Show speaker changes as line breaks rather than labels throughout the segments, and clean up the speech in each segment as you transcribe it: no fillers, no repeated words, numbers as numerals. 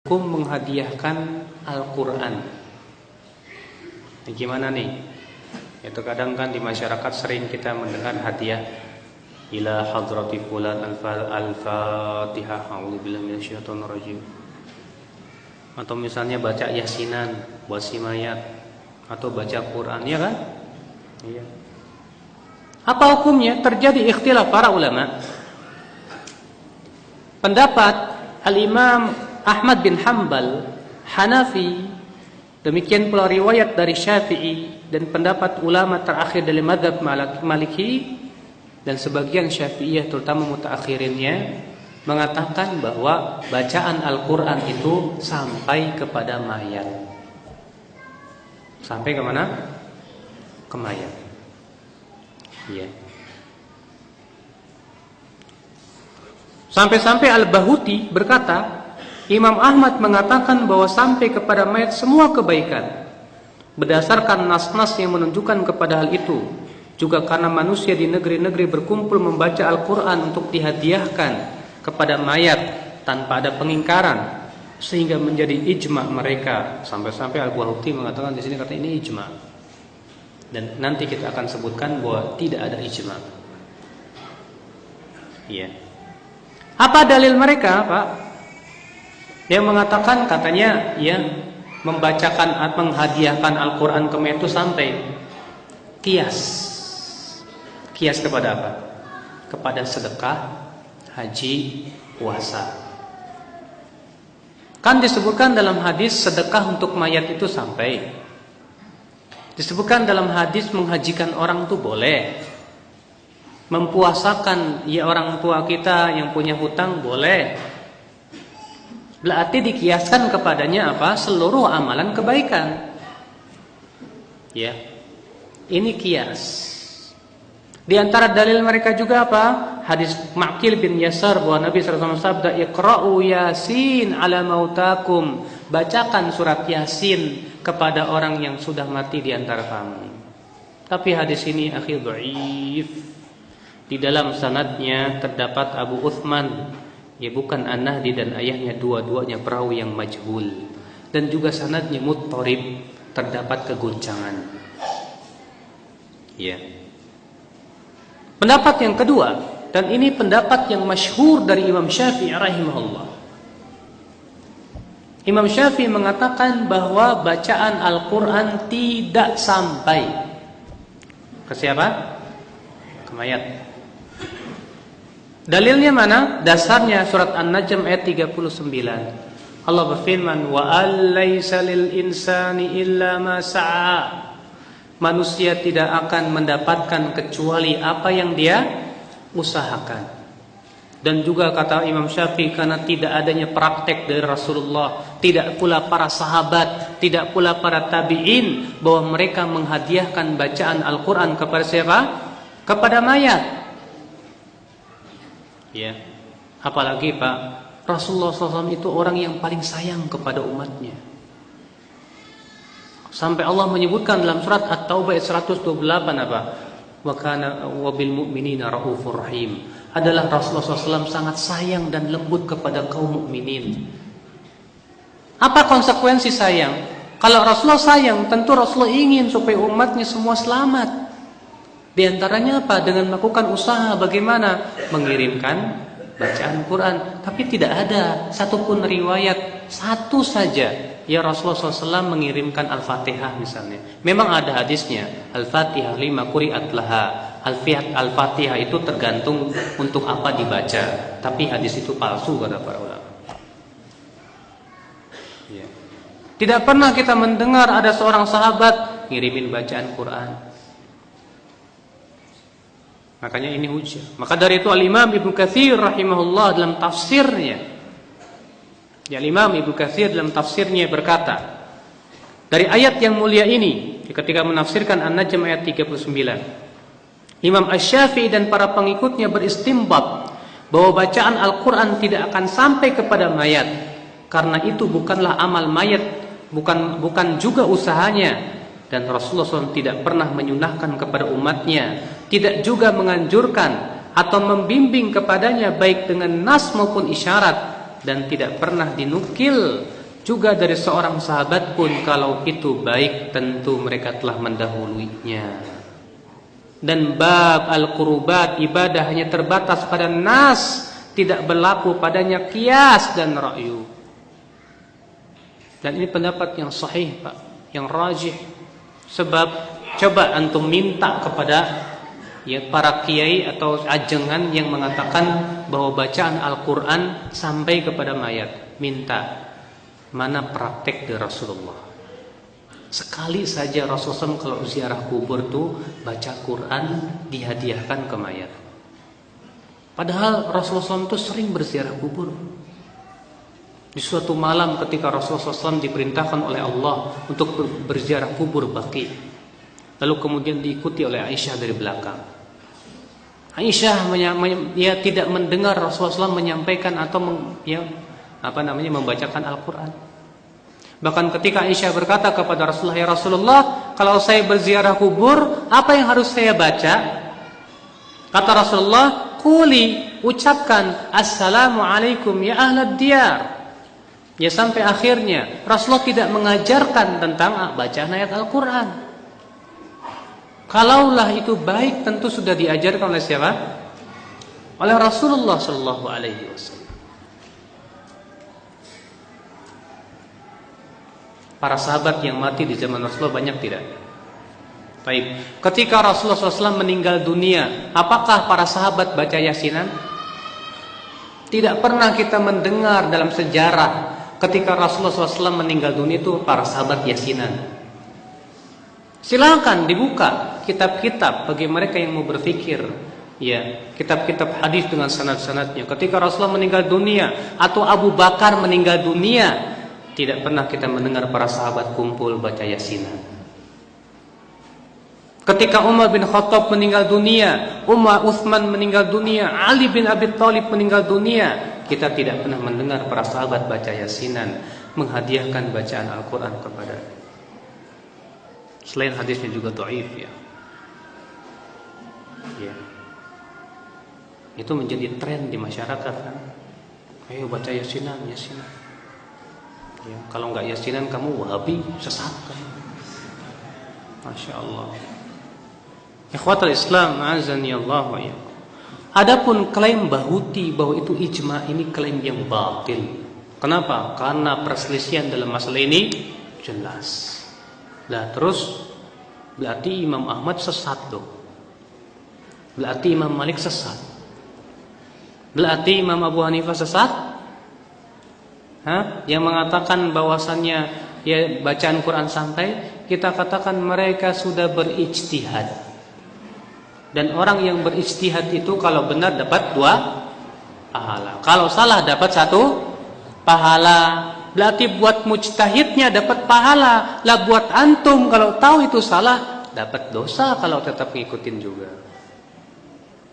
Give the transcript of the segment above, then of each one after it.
hukum menghadiahkan Al-Quran. Gimana nih? Itu kadang kan di masyarakat sering kita mendengar hadiah ila hadrati fulan al-Fatihah, a'udzubillahi minasyaitonir rajim. Atau misalnya baca yasinan buat si mayat, atau baca Quran, ya kan? Iya. Apa hukumnya? Terjadi ikhtilaf para ulama. Pendapat Al-Imam Ahmad bin Hanbal, Hanafi, demikian pula riwayat dari Syafi'i, dan pendapat ulama terakhir dari mazhab Maliki dan sebagian Syafi'iyah terutama mutaakhirinnya mengatakan bahwa bacaan Al-Quran itu sampai kepada mayat. Sampai ke mana? Ke mayat. Iya. Sampai-sampai Al-Bahuti berkata, Imam Ahmad mengatakan bahwa sampai kepada mayat semua kebaikan berdasarkan nas-nas yang menunjukkan kepada hal itu. Juga karena manusia di negeri-negeri berkumpul membaca Al-Quran untuk dihadiahkan kepada mayat tanpa ada pengingkaran, sehingga menjadi ijma mereka. Sampai-sampai Al-Bahuti mengatakan di sini, kata ini ijma. Dan nanti kita akan sebutkan bahwa tidak ada ijma. Iya. Apa dalil mereka, Pak? Yang mengatakan katanya ya membacakan atau menghadiahkan Al-Quran ke mayat itu sampai kias. Kias kepada apa? Kepada sedekah, haji, puasa. Kan disebutkan dalam hadis sedekah untuk mayat itu sampai. Disebutkan dalam hadis menghajikan orang itu boleh. Mempuasakan ya orang tua kita yang punya hutang boleh. Berarti dikiaskan kepadanya apa? Seluruh amalan kebaikan. Ya. Ini kias. Di antara dalil mereka juga apa? Hadis Ma'qil bin Yasar bahwa Nabi SAW sabda, "Iqra'u Yasin ala mautakum." Bacakan surat Yasin kepada orang yang sudah mati di antara kamu. Tapi hadis ini akhir dhaif. Di dalam sanadnya terdapat Abu Uthman, ya bukan An-Nahdi, dan ayahnya dua-duanya perawi yang majhul, dan juga sanadnya muttarib, terdapat keguncangan. Ya. Pendapat yang kedua, dan ini pendapat yang masyhur dari Imam Syafi'i rahimahullah. Imam Syafi'i mengatakan bahwa bacaan Al-Quran tidak sampai ke siapa? Ke mayat. Dalilnya mana? Dasarnya surat An-Najm ayat 39. Allah berfirman, "Wa allaysa lil insani illa ma sa'a." Manusia tidak akan mendapatkan kecuali apa yang dia usahakan. Dan juga kata Imam Syafi'i, karena tidak adanya praktek dari Rasulullah, tidak pula para sahabat, tidak pula para tabi'in, bahwa mereka menghadiahkan bacaan Al-Quran kepada siapa? Kepada mayat. Ya, apalagi Pak, Rasulullah SAW itu orang yang paling sayang kepada umatnya. Sampai Allah menyebutkan dalam surat At-Taubah ayat 128 apa? Wa kana wabil mu'minina raufur rahim. Adalah Rasulullah SAW sangat sayang dan lembut kepada kaum mukminin. Apa konsekuensi sayang? Kalau Rasulullah sayang, tentu Rasulullah ingin supaya umatnya semua selamat. Di antaranya apa? Dengan melakukan usaha bagaimana mengirimkan bacaan Quran. Tapi tidak ada satupun riwayat satu saja ya Rasulullah SAW mengirimkan Al-Fatihah misalnya. Memang ada hadisnya, Al-Fatihah lima quri'at laha. Al-Fatihah itu tergantung untuk apa dibaca. Tapi hadis itu palsu kata para ulama. Ya. Tidak pernah kita mendengar ada seorang sahabat ngirimin bacaan Quran. Makanya ini hujah. Maka dari itu Al-Imam Ibnu Katsir rahimahullah dalam tafsirnya, ya Imam Ibnu Katsir dalam tafsirnya berkata, dari ayat yang mulia ini ketika menafsirkan An-Najm ayat 39, Imam Asy-Syafi'i dan para pengikutnya beristimbat bahwa bacaan Al-Quran tidak akan sampai kepada mayat, karena itu bukanlah amal mayat, bukan juga usahanya. Dan Rasulullah SAW tidak pernah menyunahkan kepada umatnya, tidak juga menganjurkan atau membimbing kepadanya baik dengan nas maupun isyarat, dan tidak pernah dinukil juga dari seorang sahabat pun kalau itu baik tentu mereka telah mendahuluinya. Dan bab al-qurubat, ibadah hanya terbatas pada nas, tidak berlaku padanya qiyas dan ra'yu. Dan ini pendapat yang sahih, Pak, yang rajih. Sebab coba antum minta kepada para kiai atau ajengan yang mengatakan bahwa bacaan Al-Quran sampai kepada mayat. Minta, mana praktek dari Rasulullah? Sekali saja Rasulullah kalau ziarah kubur tuh baca Quran dihadiahkan ke mayat. Padahal Rasulullah itu sering berziarah kubur. Di suatu malam ketika Rasulullah SAW diperintahkan oleh Allah untuk berziarah kubur Baqi, lalu kemudian diikuti oleh Aisyah dari belakang. Aisyah dia tidak mendengar Rasulullah SAW menyampaikan atau membacakan Al-Quran. Bahkan ketika Aisyah berkata kepada Rasulullah, "Ya Rasulullah, kalau saya berziarah kubur, apa yang harus saya baca?" Kata Rasulullah, "Quli, ucapkan Assalamualaikum ya ahlad diyar." Ya, sampai akhirnya Rasulullah tidak mengajarkan tentang bacaan ayat Al-Quran. Kalaulah itu baik, tentu sudah diajarkan oleh siapa? Oleh Rasulullah Sallallahu Alaihi Wasallam. Para sahabat yang mati di zaman Rasulullah banyak tidak? Baik. Ketika Rasulullah SAW meninggal dunia, apakah para sahabat baca yasinan? Tidak pernah kita mendengar dalam sejarah ketika Rasulullah SAW meninggal dunia itu para sahabat yasinan. Silakan dibuka kitab-kitab bagi mereka yang mau berpikir, ya, kitab-kitab hadis dengan sanad-sanadnya. Ketika Rasulullah meninggal dunia atau Abu Bakar meninggal dunia, tidak pernah kita mendengar para sahabat kumpul baca yasinan. Ketika Umar bin Khattab meninggal dunia, Utsman meninggal dunia, Ali bin Abi Thalib meninggal dunia, kita tidak pernah mendengar para sahabat baca yasinan, menghadiahkan bacaan Al-Quran kepada. Selain hadisnya juga dhaif, ya. Itu menjadi tren di masyarakat kan. Ayo baca yasinan, yasinan. Ya, kalau enggak yasinan kamu Wahabi, sesat kan. Masya Allah. Ikhwatul Islam, azani Allah wa iyyakum. Adapun klaim Bahuti bahwa itu ijma, ini klaim yang batil. Kenapa? Karena perselisihan dalam masalah ini jelas. Nah, terus berarti Imam Ahmad sesat dong. Berarti Imam Malik sesat. Berarti Imam Abu Hanifah sesat? Yang mengatakan bahwasannya ya bacaan Quran sampai, kita katakan mereka sudah berijtihad. Dan orang yang berijtihad itu kalau benar dapat 2 pahala. Kalau salah dapat 1 pahala. Berarti buat mujtahidnya dapat pahala. Lah buat antum kalau tahu itu salah dapat dosa kalau tetap ngikutin juga.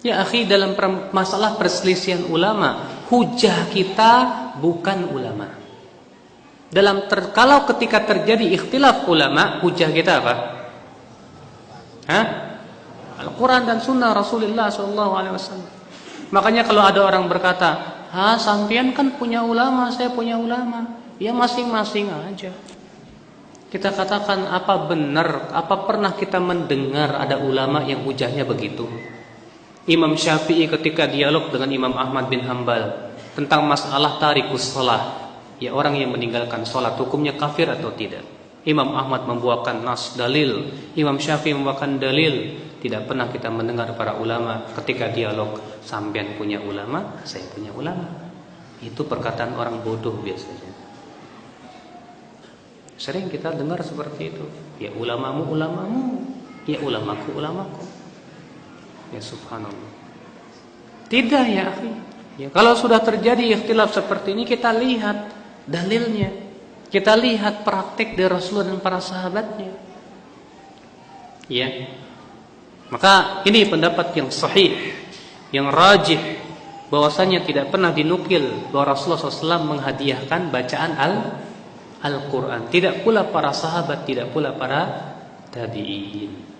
Ya akhi, dalam masalah perselisihan ulama, hujah kita bukan ulama. Kalau ketika terjadi ikhtilaf ulama, hujah kita apa? Al-Quran dan Sunnah Rasulullah SAW. Makanya kalau ada orang berkata, sampean kan punya ulama, saya punya ulama, ya masing-masing aja. Kita katakan, apa benar, apa pernah kita mendengar ada ulama yang hujahnya begitu? Imam Syafi'i ketika dialog dengan Imam Ahmad bin Hanbal tentang masalah tarikus shalah, ya orang yang meninggalkan sholat hukumnya kafir atau tidak? Imam Ahmad membawakan nas dalil, Imam Syafi'i membawakan dalil. Tidak pernah kita mendengar para ulama ketika dialog, sampean punya ulama, saya punya ulama. Itu perkataan orang bodoh biasanya. Sering kita dengar seperti itu. Ya ulamamu, ulamamu, ya ulamaku, ulamaku. Ya subhanallah. Tidak ya akhi. Ya, kalau sudah terjadi ikhtilaf seperti ini, kita lihat dalilnya. Kita lihat praktek dari Rasulullah dan para sahabatnya. Ya. Maka ini pendapat yang sahih, yang rajih, bahwasanya tidak pernah dinukil bahwa Rasulullah SAW menghadiahkan bacaan Al-Quran. Tidak pula para sahabat, tidak pula para tabi'in.